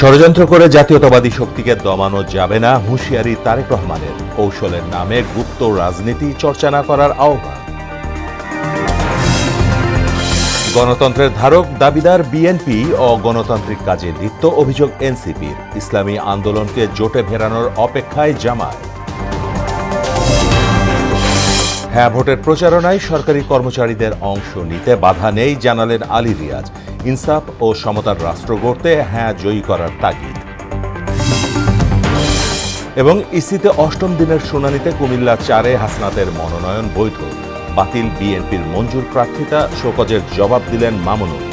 ষড়যন্ত্র করে জাতীয়তাবাদী শক্তিকে দমানো যাবে না, হুঁশিয়ারি তারেক রহমানের। কৌশলের নামে গুপ্ত রাজনীতি চর্চা না করার আহ্বান। গণতন্ত্রের ধারক দাবিদার বিএনপি ও গণতান্ত্রিক কাজে লিপ্ত অভিযোগ এনসিপির। ইসলামী আন্দোলনকে জোটে ফেরানোর অপেক্ষায় জামায়াত। হ্যাঁ ভোটের প্রচারণায় সরকারি কর্মচারীদের অংশ নিতে বাধা নেই, জানালেন আলী রিয়াজ। ইনসাফ ও সমতার রাষ্ট্র গড়তে হ্যাঁ জয়ী করার তাগিদ। এবং ইসিতে অষ্টম দিনের শুনানিতে কুমিল্লা 4-এ হাসনাতের মনোনয়ন বৈধ। বাতিল বিএনপির মঞ্জুর প্রার্থিতা, শোকজের জবাব দিলেন মামুনুল।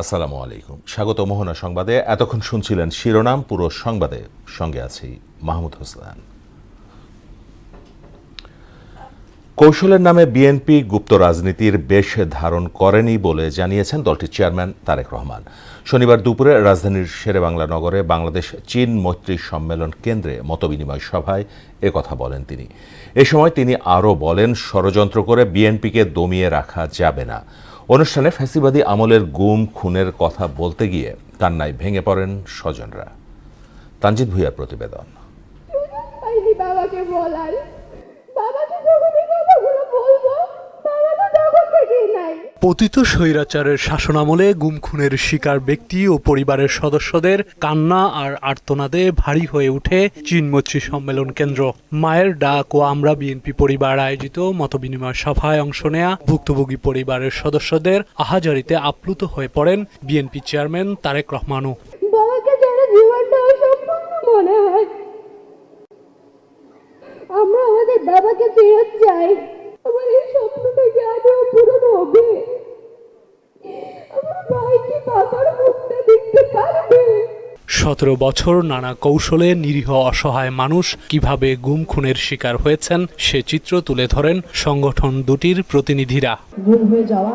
আসসালামু আলাইকুম, স্বাগত মোহনা সংবাদে। এতক্ষণ শুনছিলেন শিরোনাম, পুরো সংবাদে সঙ্গে আছি মাহমুদ হোসেন। কৌশলের নামে বিএনপি গুপ্ত রাজনীতির বেশ ধারণ করেনি বলে জানিয়েছেন দলটির চেয়ারম্যান তারেক রহমান। শনিবার দুপুরে রাজধানীর শেরেবাংলা নগরে বাংলাদেশ চীন মৈত্রী সম্মেলন কেন্দ্রে মতবিনিময় সভায় একথা বলেন তিনি। এ সময় তিনি আরও বলেন, ষড়যন্ত্র করে বিএনপিকে দমিয়ে রাখা যাবে না। অনুষ্ঠানে ফ্যাসিবাদী আমলের গুম খুনের কথা বলতে গিয়ে কান্নায় ভেঙে পড়েন স্বজনরা। তানজিদ ভুঁইয়ার প্রতিবেদন। পতিত স্বৈরাচারের শাসনামলে গুম খুনের শিকার ব্যক্তি ও পরিবারের সদস্যদের কান্না আর আর্তনাদে ভারী হয়ে উঠে চীনমৈত্রী সম্মেলন কেন্দ্র। মায়ের ডাক ও আমরা বিএনপি পরিবার আয়োজিত মতবিনিময় সভায় অংশ নেয়া ভুক্তভোগী পরিবারের সদস্যদের আহাজারিতে আপ্লুত হয়ে পড়েন বিএনপি চেয়ারম্যান তারেক রহমানও। আমরা আমাদের বাবাকে ফেরত চাই। আমার এই স্বপ্নটাকে আজও পূরণ হবে। আমার ভাইকে বাবার মুখটা দেখতে পারবে। 17 বছর নানা কৌশলে নিরীহ অসহায় মানুষ কিভাবে গুম খুনের শিকার হয়েছেন সে চিত্র তুলে ধরেন সংগঠন দুটির প্রতিনিধিরা। গুম হয়ে যাওয়া,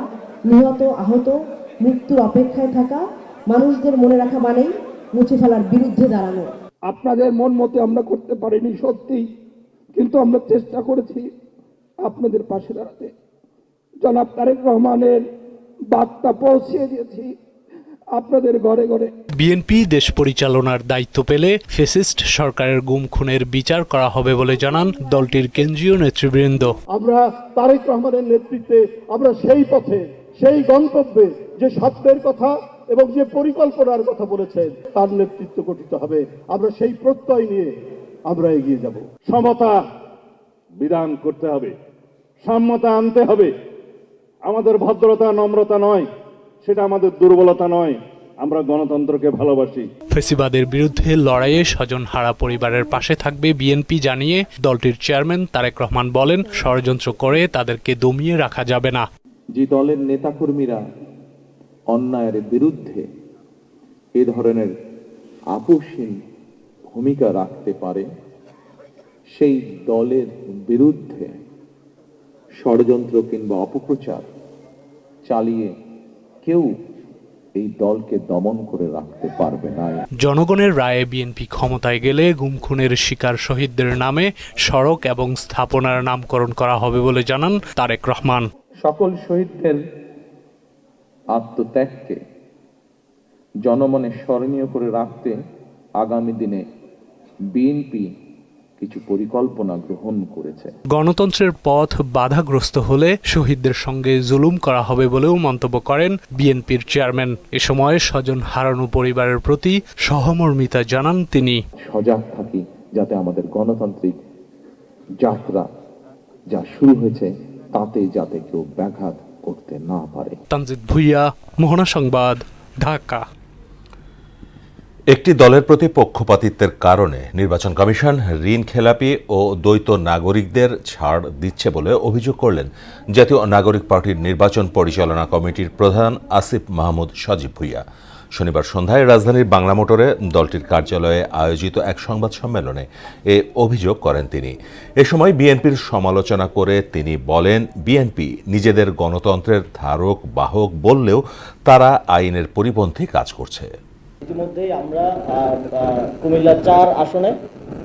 নিহত, আহত, মৃত্যুর অপেক্ষায় থাকা মানুষদের মনে রাখা মানেই মুছে ফেলার বিরুদ্ধে দাঁড়ানো। আপনাদের মন মতো আমরা করতে পারিনি সত্যি, কিন্তু আমরা চেষ্টা করেছি আপনাদের পাশে দাঁড়াতে। জনাব তারেক রহমানের বার্তা পৌঁছিয়ে দিয়েছি আপনাদের ঘরে ঘরে। বিএনপি দেশ পরিচালনার দায়িত্ব পেলে ফ্যাসিস্ট সরকারের গুম খুনের বিচার করা হবে বলে জানান দলটির কেন্দ্রীয় নেতৃবৃন্দ। আমরা তারেক রহমানের নেতৃত্বে আমরা সেই পথে, সেই গন্তব্যে যে স্বপ্নের কথা এবং যে পরিকল্পনার কথা বলেছেন তার নেতৃত্ব গঠিত হবে। আমরা সেই প্রত্যয় নিয়ে আমরা এগিয়ে যাব। সমতা বিধান করতে হবে, সাম্যতা আনতে হবে। আমাদের ভদ্রতা নম্রতা নয়, সেটা আমাদের দুর্বলতা নয়। আমরা গণতন্ত্রকে ভালোবাসি। ফ্যাসিবাদের বিরুদ্ধে লড়াইয়ে স্বজনহারা পরিবারের পাশে থাকবে বিএনপি জানিয়ে দলটির চেয়ারম্যান তারেক রহমান বলেন, ষড়যন্ত্র করে তাদেরকে দমিয়ে রাখা যাবে না। যে দলের নেতাকর্মীরা অন্যায়ের বিরুদ্ধে এ ধরনের আপোষহীন ভূমিকা রাখতে পারে, সেই দলের বিরুদ্ধে ষড়যন্ত্র কিংবা অপপ্রচার চালিয়ে কেউ এই দলকে দমন করে রাখতে পারবে না। জনগণের রায়ে বিএনপি ক্ষমতায় গেলে গুম খুনের শিকার শহীদদের নামে সড়ক এবং স্থাপনার নামকরণ করা হবে বলে জানান তারেক রহমান। সকল শহীদদের আত্মত্যাগকে জনমনে স্মরণীয় করে রাখতে আগামী দিনে বিএনপি কিছু পরিকল্পনা গ্রহণ করেছে। গণতন্ত্রের পথ বাধাগ্রস্ত হলে শহীদদের সঙ্গে জুলুম করা হবে বলেও মন্তব্য করেন বিএনপির চেয়ারম্যান। এ সময় স্বজন হারানো পরিবারের প্রতি সহমর্মিতা জানান তিনি। সজাগ থাকি যাতে আমাদের গণতান্ত্রিক যাত্রা যা শুরু হয়েছে তাতে যাতে কেউ ব্যাঘাত করতে না পারে। তানজিদ ভুঁইয়া, মোহনা সংবাদ, ঢাকা। একটি দলের প্রতি পক্ষপাতিত্বের কারণে নির্বাচন কমিশন ঋণ খেলাপি ও দ্বৈত নাগরিকদের ছাড় দিচ্ছে বলে অভিযোগ করলেন জাতীয় নাগরিক পার্টির নির্বাচন পরিচালনা কমিটির প্রধান আসিফ মাহমুদ সজীব ভুঁইয়া। শনিবার সন্ধ্যায় রাজধানীর বাংলা মোটরে দলটির কার্যালয়ে আয়োজিত এক সংবাদ সম্মেলনে এ অভিযোগ করেন তিনি। এ সময় বিএনপির সমালোচনা করে তিনি বলেন, বিএনপি নিজেদের গণতন্ত্রের ধারক বাহক বললেও তারা আইনের পরিপন্থী কাজ করছে। ইতিমধ্যেই আমরা কুমিল্লা 4 আসনে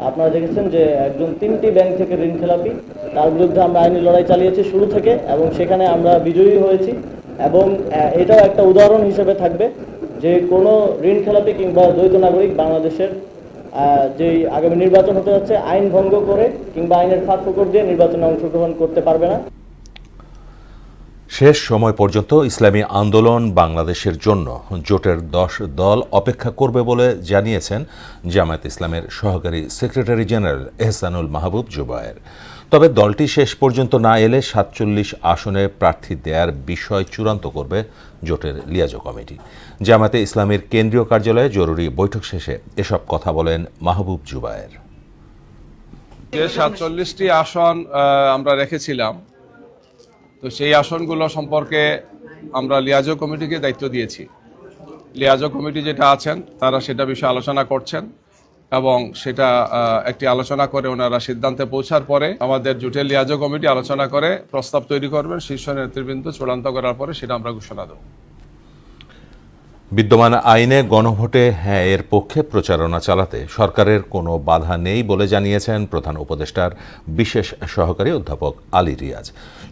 আপনারা দেখেছেন যে একজন 3টি ব্যাংক থেকে ঋণ খেলাপি, তার বিরুদ্ধে আমরা আইনি লড়াই চালিয়েছি শুরু থেকে এবং সেখানে আমরা বিজয়ী হয়েছি। এবং এটাও একটা উদাহরণ হিসেবে থাকবে যে কোনো ঋণ খেলাপি কিংবা দ্বৈত নাগরিক বাংলাদেশের যেই আগামী নির্বাচন হতে যাচ্ছে আইন ভঙ্গ করে কিংবা আইনের ফাঁক ফোকর দিয়ে নির্বাচনে অংশগ্রহণ করতে পারবে না। শেষ সময় পর্যন্ত ইসলামী আন্দোলন বাংলাদেশের জন্য জোটের 10 দল অপেক্ষা করবে বলে জানিয়েছেন জামায়াত ইসলামের সহকারী সেক্রেটারি জেনারেল এহসানুল মাহবুব জুবায়ের। তবে দলটি শেষ পর্যন্ত না এলে 47 আসনে প্রার্থী দেওয়ার বিষয় চূড়ান্ত করবে জোটের লিয়াজো কমিটি। জামায়াতে ইসলামের কেন্দ্রীয় কার্যালয়ে জরুরি বৈঠক শেষে এসব কথা বলেন মাহবুব জুবায়ের। যে 47টি আসন আমরা রেখেছিলাম, তো সেই আসনগুলো সম্পর্কে আমরা লিয়াজো কমিটিকে দায়িত্ব দিয়েছি। লিয়াজো কমিটি যেটা আছেন তারা সেটা বিষয়ে আলোচনা করছেন এবং সেটা একটি আলোচনা করে ওনারা সিদ্ধান্তে পৌঁছার পরে আমাদের জোটের লিয়াজো কমিটি আলোচনা করে প্রস্তাব তৈরি করবেন, শীর্ষ নেতৃবৃন্দ চূড়ান্ত করার পরে সেটা আমরা ঘোষণা দেব। বিদ্যমান আইনে গণভোটে হ্যাঁ এর পক্ষে প্রচারণা চালাতে সরকারের কোনো বাধা নেই বলে জানিয়েছেন প্রধান উপদেষ্টার বিশেষ সহকারী অধ্যাপক আলী রিয়াজ।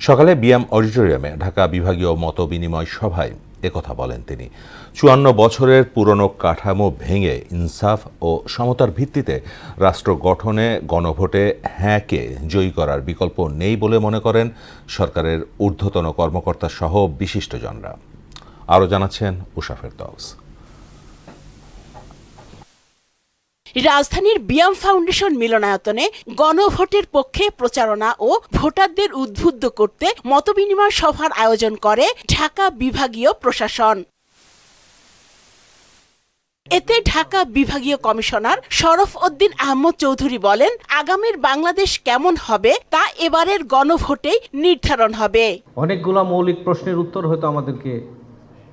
সকালে বিএম অডিটোরিয়ামে ঢাকা বিভাগীয় মত বিনিময় সভায় একথা বলেন তিনি। 54 বছরের পুরনো কাঠামো ভেঙে ইনসাফ ও সমতার ভিত্তিতে রাষ্ট্র গঠনে গণভোটে হ্যাঁকে জয়ী করার বিকল্প নেই বলে মনে করেন সরকারের ঊর্ধ্বতন কর্মকর্তা সহ বিশিষ্টজনরা। আরও জানাচ্ছেন উষা ফেরদৌস। রাজধানীর বিয়াম ফাউন্ডেশন মিলনায়তনে গণভোটের পক্ষে প্রচারণা ও ভোটারদের উদ্বুদ্ধ করতে মতবিনিময় সভার আয়োজন করে ঢাকা বিভাগীয় প্রশাসন। এতে ঢাকা বিভাগীয় কমিশনার শরফ উদ্দিন আহমদ চৌধুরী বলেন, আগামীর বাংলাদেশ কেমন হবে তা এবারের গণভোটেই নির্ধারণ হবে। অনেকগুলো মৌলিক প্রশ্নের উত্তর হয়তো আমাদেরকে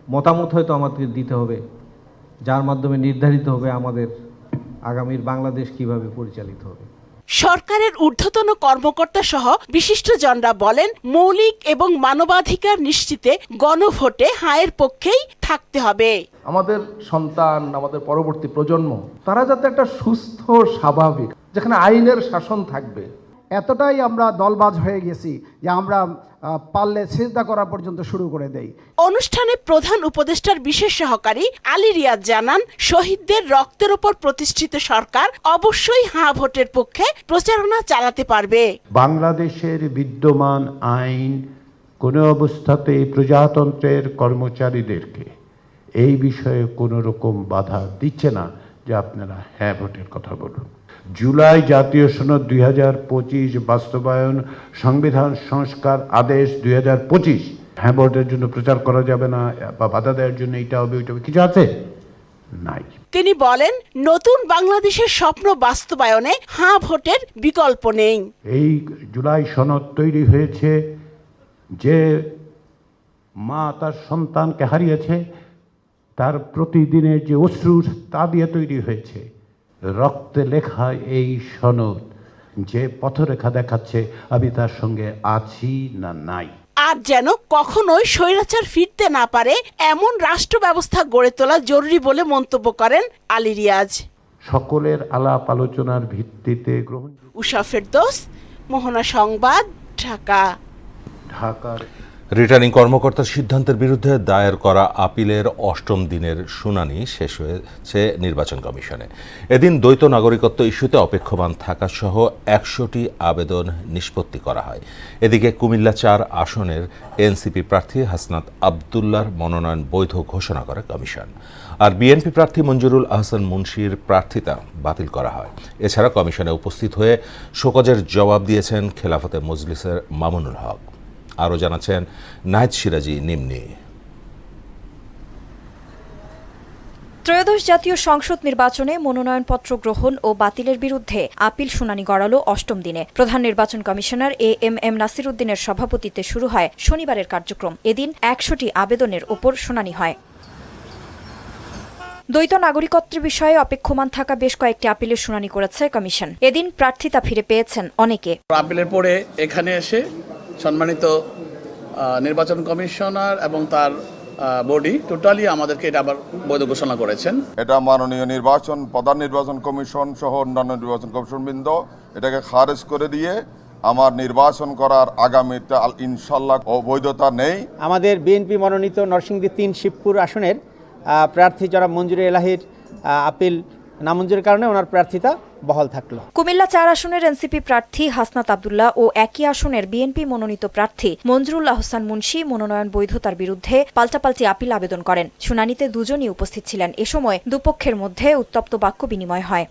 মতামত হয়তো আমাদেরকে দিতে হবে, যার মাধ্যমে নির্ধারিত হবে আমাদের আগামীর বাংলাদেশ কিভাবে পরিচালিত হবে। সরকারের ঊর্ধ্বতন কর্মকর্তা সহ বিশিষ্টজনরা বলেন, মৌলিক এবং মানবাধিকার নিশ্চিতে গণভোটে হায়ের পক্ষেই থাকতে হবে। আমাদের সন্তান, আমাদের পরবর্তী প্রজন্ম তারা যাতে একটা সুস্থ স্বাভাবিক যেখানে আইনের শাসন থাকবে। এতটাই আমরা দলবাজ হয়ে গেছি যে আমরা পারলে সিজদা করা পর্যন্ত শুরু করে দেই। অনুষ্ঠানে প্রধান উপদেষ্টার বিশেষ সহকারী আলী রিয়াজ জানান, শহীদদের রক্তের উপর প্রতিষ্ঠিত সরকার অবশ্যই হ্যাঁ ভোটের পক্ষে প্রচারণা চালাতে পারবে। বাংলাদেশের বিদ্যমান আইন কোনো অবস্থাতেই প্রজাতন্ত্রের কর্মচারীদেরকে এই বিষয়ে কোনো রকম বাধা দিচ্ছে না যে আপনারা হ্যাঁ ভোটের কথা বলুন। জুলাই জাতীয় সনদ 2025 বাস্তবায়ন, সংবিধান সংস্কার আদেশ 2025, হ্যাঁ ভোটের জন্য প্রচার করা যাবে না বা বাধা দেওয়ার জন্য এইটা হবে ওইটা কিছু আছে নাই। তিনি বলেন, নতুন বাংলাদেশের স্বপ্ন বাস্তবায়নে হ্যাঁ ভোটের বিকল্প নেই। এই জুলাই সনদ তৈরি হয়েছে যে মা তার সন্তানকে হারিয়েছে, তার প্রতিদিনের যে অশ্রু তা দিয়ে তৈরি হয়েছে। রক্তে লেখা এই সনদ যে পথরেখা দেখাচ্ছে আমি তার সঙ্গে আছি না নাই। আর যেন কখনোই স্বৈরাচার ফিরতে না পারে এমন রাষ্ট্র ব্যবস্থা গড়ে তোলা জরুরি বলে মন্তব্য করেন আলী রিয়াজ। সকলের আলাপ আলোচনার ভিত্তিতে গ্রহণ। উষা ফেরদৌস, মোহনা সংবাদ, ঢাকা। ঢাকার রিটার্নিং কর্মকর্তার সিদ্ধান্তের বিরুদ্ধে দায়ের করা আপিলের 8ম দিনের শুনানি শেষ হয়েছে নির্বাচন কমিশনে। এদিন দ্বৈত নাগরিকত্ব ইস্যুতে অপেক্ষমান থাকা সহ 100টি আবেদন নিষ্পত্তি করা হয়। এদিকে কুমিল্লা 4 আসনের এনসিপি প্রার্থী হাসনাত আবদুল্লাহর মনোনয়ন বৈধ ঘোষণা করে কমিশন। আর বিএনপি প্রার্থী মঞ্জুরুল আহসান মুন্সির প্রার্থিতা বাতিল করা হয়। এছাড়া কমিশনে উপস্থিত হয়ে শোকজের জবাব দিয়েছেন খেলাফতে মজলিসের মামুনুল হক। আরও জানাচ্ছেন নাহিদ সিরাজি নিম্নি। ত্রয়োদশ জাতীয় সংসদ নির্বাচনে মনোনয়নপত্র গ্রহণ ও বাতিলের বিরুদ্ধে আপিল শুনানি গড়ালো 8ম দিনে। প্রধান নির্বাচন কমিশনার এএমএম নাসির উদ্দিনের সভাপতিত্বে শুরু হয় শনিবারের কার্যক্রম। এদিন 100টি আবেদনের ওপর শুনানি হয়। দ্বৈত নাগরিকত্বের বিষয়ে অপেক্ষমান থাকা বেশ কয়েকটি আপিলের শুনানি করেছে কমিশন। এদিন প্রার্থিতা ফিরে পেয়েছেন অনেকে। আপিলের পরে এখানে এসে সম্মানিত নির্বাচন কমিশনার এবং তার বডি টোটালি আমাদেরকে এটা আবার বৈধ ঘোষণা করেছেন। এটা মাননীয় প্রধান নির্বাচন কমিশন সহ অন্যান্য নির্বাচন কমিশনবৃন্দ এটাকে খারেজ করে দিয়ে আমার নির্বাচন করার আগামীতে ইনশাল্লাহ অবৈধতা নেই। আমাদের বিএনপি মনোনীত নরসিংদী ৩ শিবপুর আসনের প্রার্থী জনাব মঞ্জুরে এলাহির আপিল নামঞ্জুরের কারণে ওনার প্রার্থিতা বহাল থাকলো। কুমিল্লা ৪ আসনের এনসিপি প্রার্থী হাসনাত আব্দুল্লাহ ও একই আসনের বিএনপি মনোনীত প্রার্থী মঞ্জুরুল আহসান মুন্সি মনোনয়ন বৈধতার বিরুদ্ধে পাল্টাপাল্টি আপিল আবেদন করেন। শুনানিতে দুজনই উপস্থিত ছিলেন। এ সময় দুপক্ষের মধ্যে উত্তপ্ত বাক্য বিনিময় হয়।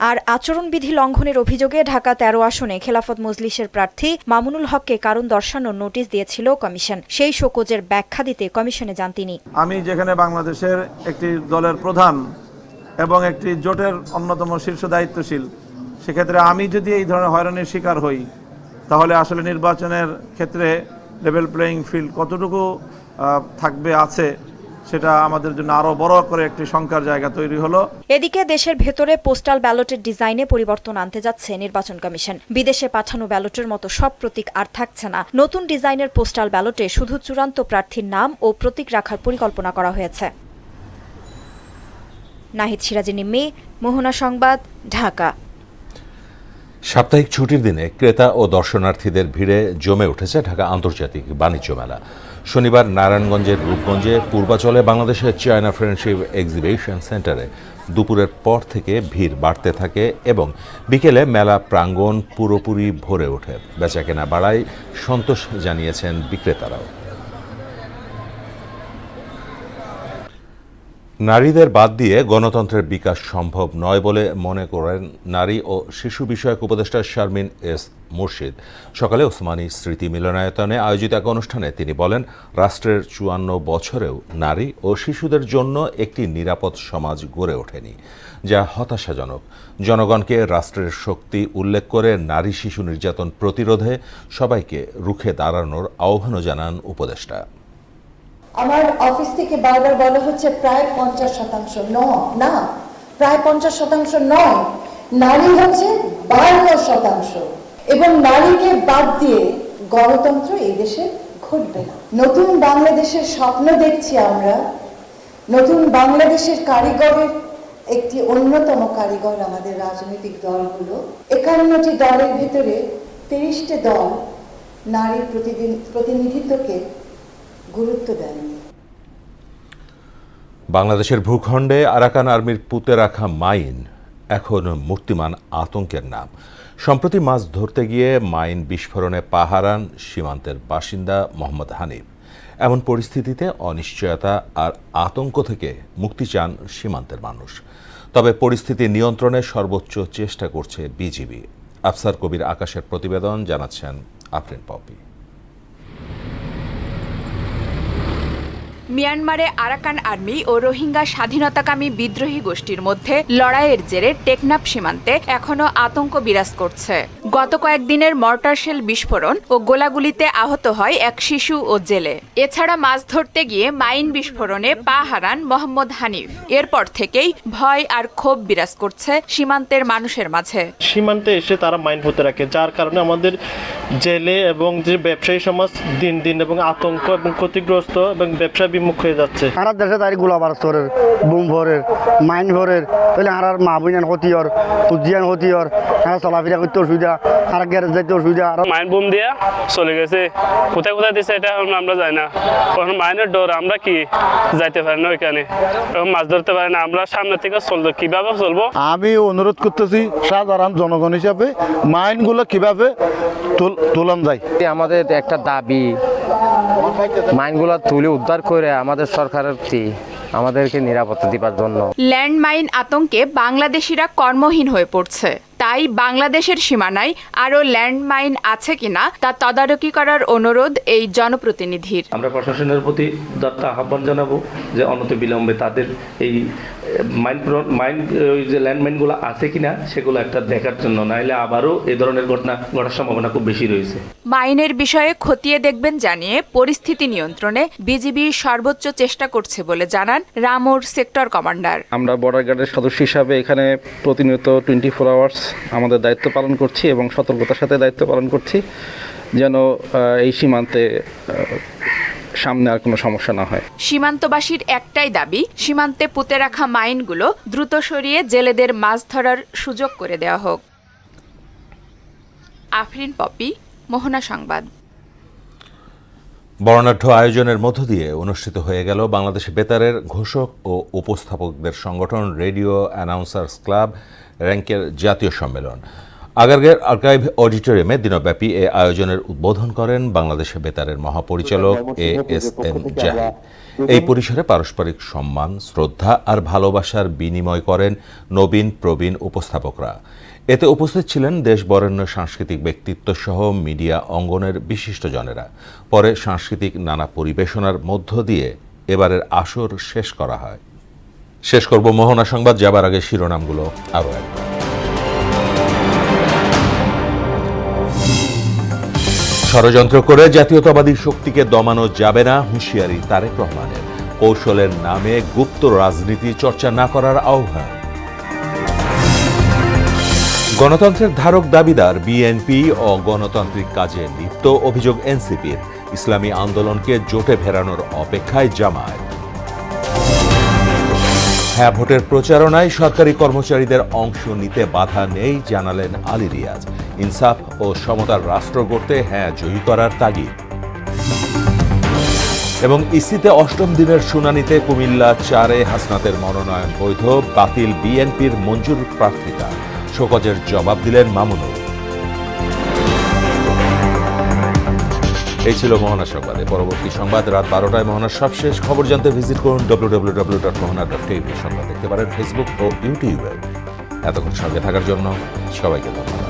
আর আচরণবিধি লঙ্ঘনের অভিযোগে ঢাকা ১৩ আসনে খেলাফত মজলিসের প্রার্থী মামুনুল হককে কারণ দর্শানোর নোটিশ দিয়েছিল কমিশন। সেই শোকজের ব্যাখ্যা দিতে কমিশনে যান তিনি। আমি যেখানে বাংলাদেশের একটি দলের প্রধান এবং একটি জোটের অন্যতম শীর্ষ দায়িত্বশীল, সেক্ষেত্রে আমি যদি এই ধরনের হয়রানির শিকার হই তাহলে আসলে নির্বাচনের ক্ষেত্রে লেভেল প্লেয়িং ফিল্ড কতটুকু থাকবে আছে সেটা আমাদের জন্য আরো বড় করে একটি শঙ্কার জায়গা তৈরি হলো। এদিকে দেশের ভেতরে পোস্টাল ব্যালটের ডিজাইনে পরিবর্তন আনতে যাচ্ছে নির্বাচন কমিশন। বিদেশে পাঠানো ব্যালটের মতো সব প্রতীক আর থাকছে না। নতুন ডিজাইনের পোস্টাল ব্যালটে শুধু চূড়ান্ত প্রার্থীর নাম ও প্রতীক রাখার পরিকল্পনা করা হয়েছে। নাহিদ সিরাজি নিম্মি, মোহনা সংবাদ, ঢাকা। সাপ্তাহিক ছুটির দিনে ক্রেতা ও দর্শনার্থীদের ভিড়ে জমে উঠেছে ঢাকা আন্তর্জাতিক বাণিজ্য মেলা। শনিবার নারায়ণগঞ্জের রূপগঞ্জে পূর্বাচলে বাংলাদেশের চায়না ফ্রেন্ডশিপ এক্সিবিশন সেন্টারে দুপুরের পর থেকে ভিড় বাড়তে থাকে এবং বিকেলে মেলা প্রাঙ্গণ পুরোপুরি ভরে ওঠে। বেচাকেনা বাড়ায় সন্তোষ জানিয়েছেন বিক্রেতারাও। নারীদের বাদ দিয়ে গণতন্ত্রের বিকাশ সম্ভব নয় বলে মনে করেন নারী ও শিশু বিষয়ক উপদেষ্টা শারমিন এস মুর্শিদ। সকালে ওসমানী স্মৃতি মিলনায়তনে আয়োজিত এক অনুষ্ঠানে তিনি বলেন, রাষ্ট্রের ৫৪ বছরেও নারী ও শিশুদের জন্য একটি নিরাপদ সমাজ গড়ে ওঠেনি, যা হতাশাজনক। জনগণকে রাষ্ট্রের শক্তি উল্লেখ করে নারী শিশু নির্যাতন প্রতিরোধে সবাইকে রুখে দাঁড়ানোর আহ্বানও জানান উপদেষ্টা। আমার অফিস থেকে বারবার বলা হচ্ছে প্রায় ৫০% না, প্রায় ৫০% নয়, নারী হচ্ছে ৫২%। এবং নারীকে বাদ দিয়ে গণতন্ত্র এই দেশে ঘটবে না। নতুন বাংলাদেশের স্বপ্ন দেখছি আমরা। নতুন বাংলাদেশের কারিগরের একটি অন্যতম কারিগর আমাদের রাজনৈতিক দলগুলো। ৫১টি দলের ভিতরে ৩০টি দল নারীর প্রতিনিধিত্বকে গুরুত্ব দেয়নি। বাংলাদেশের ভূখণ্ডে আরাকান আর্মির পুঁতে রাখা মাইন এখন মূর্তিমান আতঙ্কের নাম। সম্প্রতি মাছ ধরতে গিয়ে মাইন বিস্ফোরণে পা হারান সীমান্তের বাসিন্দা মোহাম্মদ হানিফ। এমন পরিস্থিতিতে অনিশ্চয়তা আর আতঙ্ক থেকে মুক্তি চান সীমান্তের মানুষ। তবে পরিস্থিতি নিয়ন্ত্রণে সর্বোচ্চ চেষ্টা করছে বিজিবি। আফসার কবির আকাশের প্রতিবেদন, জানাচ্ছেন আফরিন পপি। মিয়ানমারে আরাকান আর্মি ও রোহিঙ্গা স্বাধীনতাকামী বিদ্রোহী গোষ্ঠীর মধ্যে লড়াইয়ের জেরে টেকনাফ সীমান্তে এখনও আতঙ্ক বিরাজ করছে। গত কয়েকদিনের মর্টার শেল বিস্ফোরণ ও গোলাগুলিতে আহত হয় এক শিশু ও জেলে। এছাড়া মাছ ধরতে গিয়ে মাইন বিস্ফোরণে পা হারান মোহাম্মদ হানিফ। এরপর থেকেই ভয় আর ক্ষোভ বিরাজ করছে সীমান্তের মানুষের মাঝে। সীমান্তে এসে তারা মাইন পুঁতে রাখে, যার কারণে আমাদের জেলে এবং যে ব্যবসায়ী সমাজ দিন দিন এবং আতঙ্ক এবং ক্ষতিগ্রস্ত এবং ব্যবসা বিমুখ হয়ে যাচ্ছে। সারা দেশে তাই গোলাবার স্তরের বুম ভরের মাইন ভরের তাহলে আর মা বুঝান হতিয়র উজ্জিয়ান হতিয়র আর চলাফেরা করতে অসুবিধা, আর গ্যারেজ যাইতে অসুবিধা। আর মাইন বুম দিয়া চলে গেছে, কোথায় কোথায় দিচ্ছে এটা আমরা যাই না। এখন মাইনের ডর, আমরা কি যাইতে পারি না ওইখানে, এখন মাছ ধরতে পারি না। আমরা সামনে থেকে চলবো, কিভাবে চলবো? আমি অনুরোধ করতেছি সাধারণ জনগণ হিসাবে মাইনগুলো কিভাবে তোলান যায়। আমাদের একটা দাবি, মাইনগুলো তুলে উদ্ধার করে আমাদের সরকারের আমাদেরকে নিরাপত্তা দিবার জন্য। ল্যান্ডমাইন আতঙ্কে বাংলাদেশিরা কর্মহীন হয়ে পড়ছে। তাই বাংলাদেশের সীমানায় আরও ল্যান্ডমাইন আছে কিনা তা তদারকি করার অনুরোধ এই জনপ্রতিনিধির। আমরা প্রশাসনের প্রতি আহ্বান জানাবো যে অনতিবিলম্বে তাদের এই মাইন ওই যে ল্যান্ডমাইনগুলো আছে কিনা সেগুলো একটা দেখার জন্য, নাইলে আবারও এই ধরনের ঘটনা ঘটার সম্ভাবনা খুব বেশি রয়েছে। মাইনের বিষয়ে খতিয়ে দেখবেন জানিয়ে পরিস্থিতি নিয়ন্ত্রণে বিজিবি সর্বোচ্চ চেষ্টা করছে বলে জানান রামুর সেক্টর কমান্ডার। আমরা বর্ডার গার্ডের সদস্য হিসাবে এখানে প্রতিনিয়ত 24 আওয়ার্স আমাদের দায়িত্ব পালন করছি এবং সতর্কতার সাথে দায়িত্ব পালন করছি যেন এই সীমান্তে সামনে আর কোনো সমস্যা না হয়। সীমান্তবাসীর একটাই দাবি, সীমান্তে পুঁতে রাখা মাইনগুলো দ্রুত সরিয়ে জেলেদের মাছ ধরার সুযোগ করে দেওয়া হোক। আফরিন পপি, মোহনা সংবাদ। বর্ণাঢ্য আয়োজনের মধ্য দিয়ে অনুষ্ঠিত হয়ে গেল বাংলাদেশ বেতারের ঘোষক ও উপস্থাপকদের সংগঠন রেডিও অ্যানাউন্সার্স ক্লাব র্যাঙ্কের জাতীয় সম্মেলন। আগারগাঁওয়ের আর্কাইভ অডিটোরিয়ামে দিনব্যাপী এ আয়োজনের উদ্বোধন করেন বাংলাদেশ বেতারের মহাপরিচালক ASM জাহিদ। এই পরিসরে পারস্পরিক সম্মান, শ্রদ্ধা আর ভালোবাসার বিনিময় করেন নবীন প্রবীণ উপস্থাপকরা। এতে উপস্থিত ছিলেন দেশ বরেণ্য সাংস্কৃতিক ব্যক্তিত্ব সহ মিডিয়া অঙ্গনের বিশিষ্টজনেরা। পরে সাংস্কৃতিক নানা পরিবেশনার মধ্য দিয়ে এবারের আসর শেষ করা হয়। শেষ করব মোহনা সংবাদ, যাবার আগে শিরোনামগুলো আরও একবার। ষড়যন্ত্র করে জাতীয়তাবাদী শক্তিকে দমানো যাবে না, হুঁশিয়ারি তারেক রহমানের। কৌশলের নামে গুপ্ত রাজনীতি চর্চা না করার আহ্বান। গণতন্ত্রের ধারক দাবিদার বিএনপি ও গণতান্ত্রিক কাজে লিপ্ত অভিযোগ এনসিপির। ইসলামী আন্দোলনকে জোটে ফেরানোর অপেক্ষায় জামায়াত। হ্যাঁ ভোটের প্রচারণায় সরকারি কর্মচারীদের অংশ নিতে বাধা নেই, জানালেন আলী রিয়াজ। ইনসাফ ও সমতার রাষ্ট্র গড়তে হ্যাঁ জয়ী করার তাগিদ। এবং ইসিতে অষ্টম দিনের শুনানিতে কুমিল্লা 4-এ হাসনাতের মনোনয়ন বৈধ, বাতিল বিএনপির মঞ্জুর প্রার্থিতা। শোকজের জবাব দিলেন মামুনুল। এই ছিল মোহনা সংবাদে। পরবর্তী সংবাদ রাত 12টায়। মোহনার সবশেষ খবর জানতে ভিজিট করুন www.mohana.tv। সংবাদ দেখতে পারেন ফেসবুক ও ইউটিউবে। এতক্ষণ সঙ্গে থাকার জন্য সবাইকে ধন্যবাদ।